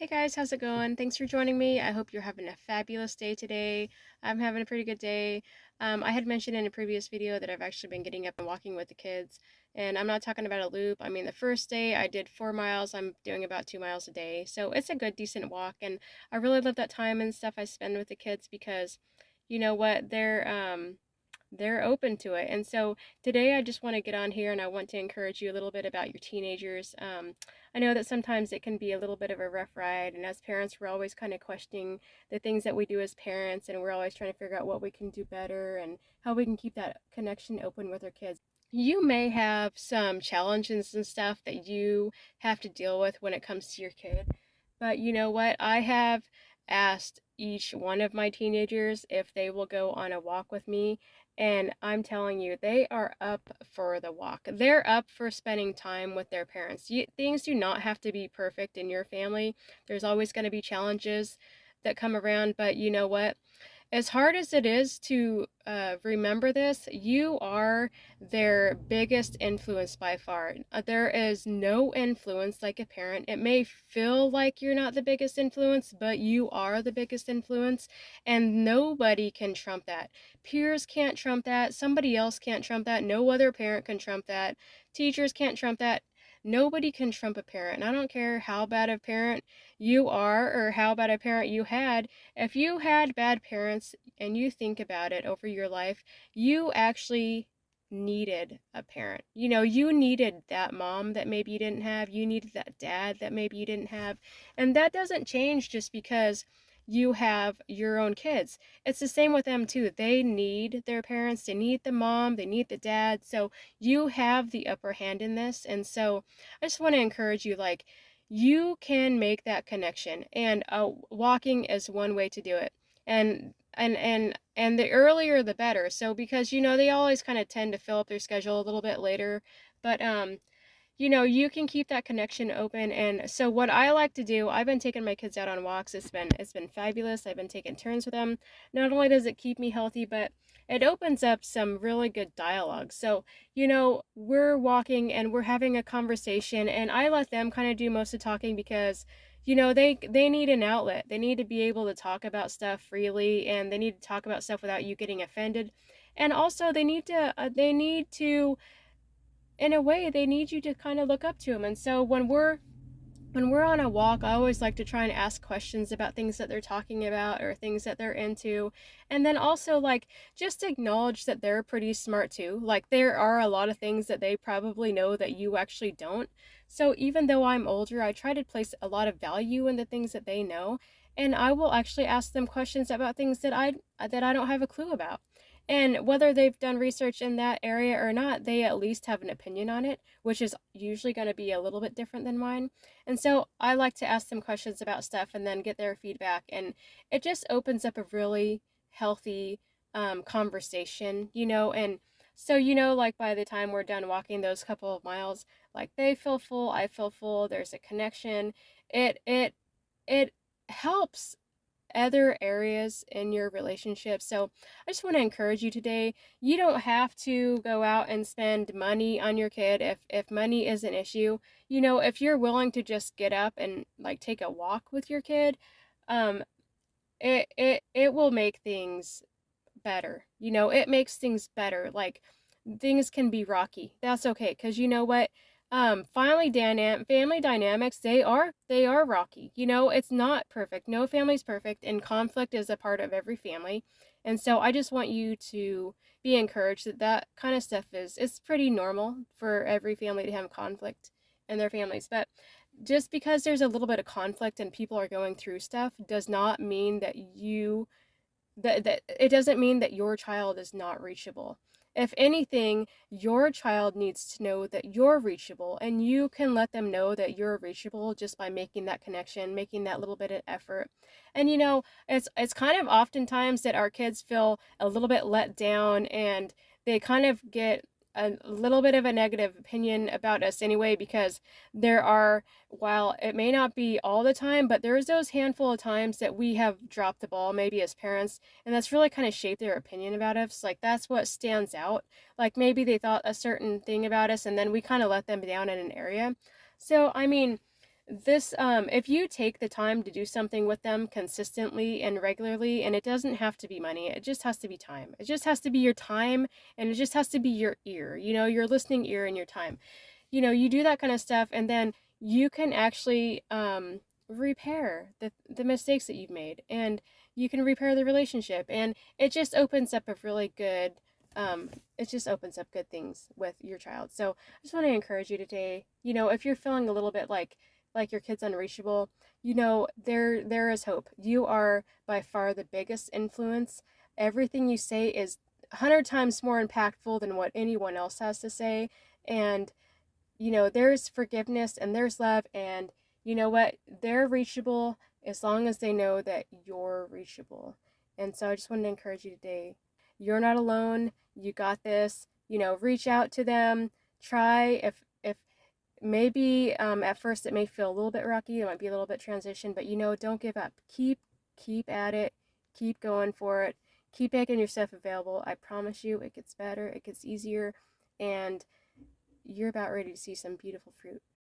Hey guys, how's it going? Thanks for joining me. I hope you're having a fabulous day today. I'm having a pretty good day. I had mentioned in a previous video that I've actually been getting up and walking with the kids, and I'm not talking about a loop. I mean, the first day I did 4 miles. I'm doing about 2 miles a day, so it's a good, decent walk, and I really love that time and stuff I spend with the kids because, you know what, they're open to it. And so today I just want to get on here and I want to encourage you a little bit about your teenagers. I know that sometimes it can be a little bit of a rough ride, and as parents, we're always kind of questioning the things that we do as parents, and we're always trying to figure out what we can do better and how we can keep that connection open with our kids. You may have some challenges and stuff that you have to deal with when it comes to your kid, but you know what? I have asked each one of my teenagers if they will go on a walk with me, and I'm telling you, they are up for the walk. They're up for spending time with their parents. Things do not have to be perfect in your family. There's always going to be challenges that come around, but you know what? As hard as it is to remember this, you are their biggest influence by far. There is no influence like a parent. It may feel like you're not the biggest influence, but you are the biggest influence, and nobody can trump that. Peers can't trump that. Somebody else can't trump that. No other parent can trump that. Teachers can't trump that. Nobody can trump a parent. And I don't care how bad a parent you are or how bad a parent you had. If you had bad parents and you think about it over your life, you actually needed a parent. You know, you needed that mom that maybe you didn't have, you needed that dad that maybe you didn't have. And that doesn't change just because you have your own kids. It's the same with them too. They need their parents, they need the mom, they need the dad. So you have the upper hand in this. And so I just want to encourage you, like, you can make that connection, and walking is one way to do it. And the earlier the better. So because you know they always kind of tend to fill up their schedule a little bit later, but you know, you can keep that connection open. And so what I like to do, I've been taking my kids out on walks. It's been fabulous. I've been taking turns with them. Not only does it keep me healthy, but it opens up some really good dialogue. So, you know, we're walking and we're having a conversation, and I let them kind of do most of the talking because you know they need an outlet. They need to be able to talk about stuff freely, and they need to talk about stuff without you getting offended. And also they need to in a way they need you to kind of look up to them. And so when we're on a walk, I always like to try and ask questions about things that they're talking about or things that they're into. And then also, like, just acknowledge that they're pretty smart too. Like, there are a lot of things that they probably know that you actually don't. So even though I'm older, I try to place a lot of value in the things that they know. And I will actually ask them questions about things that I don't have a clue about. And whether they've done research in that area or not, they at least have an opinion on it, which is usually going to be a little bit different than mine. And so I like to ask them questions about stuff and then get their feedback. And it just opens up a really healthy conversation, you know. And so, you know, like by the time we're done walking those couple of miles, like they feel full, I feel full, there's a connection. It helps other areas in your relationship. So I just want to encourage you today. You don't have to go out and spend money on your kid if money is an issue. You know, if you're willing to just get up and like take a walk with your kid, um it will make things better. You know, it makes things better. Like things can be rocky. That's okay, cuz you know what? Family dynamics, they are rocky. You know, it's not perfect. No family's perfect, and conflict is a part of every family. And so I just want you to be encouraged that that kind of stuff is it's pretty normal for every family to have conflict in their families. But just because there's a little bit of conflict and people are going through stuff does not mean that it doesn't mean that your child is not reachable. If anything, your child needs to know that you're reachable, and you can let them know that you're reachable just by making that connection, making that little bit of effort. And you know, it's kind of oftentimes that our kids feel a little bit let down, and they kind of get a little bit of a negative opinion about us anyway, because there are, while it may not be all the time, but there's those handful of times that we have dropped the ball maybe as parents, and that's really kind of shaped their opinion about us. Like that's what stands out. Like maybe they thought a certain thing about us, and then we kind of let them down in an area. So I mean, This if you take the time to do something with them consistently and regularly, and it doesn't have to be money, it just has to be time. It just has to be your time, and it just has to be your ear, your listening ear and your time. You do that kind of stuff, and then you can actually repair the mistakes that you've made, and you can repair the relationship, and it just opens up a really good it just opens up good things with your child. So I just want to encourage you today, if you're feeling a little bit like your kid's unreachable, there is hope. You are by far the biggest influence. Everything you say is 100 times more impactful than what anyone else has to say. And there's forgiveness and there's love, and you know what? They're reachable as long as they know that you're reachable. And so I just wanted to encourage you today. You're not alone. You got this. Reach out to them. Try if maybe at first it may feel a little bit rocky, it might be a little bit transition, but don't give up. Keep at it. Keep going for it. Keep making yourself available. I promise you it gets better, it gets easier, and you're about ready to see some beautiful fruit.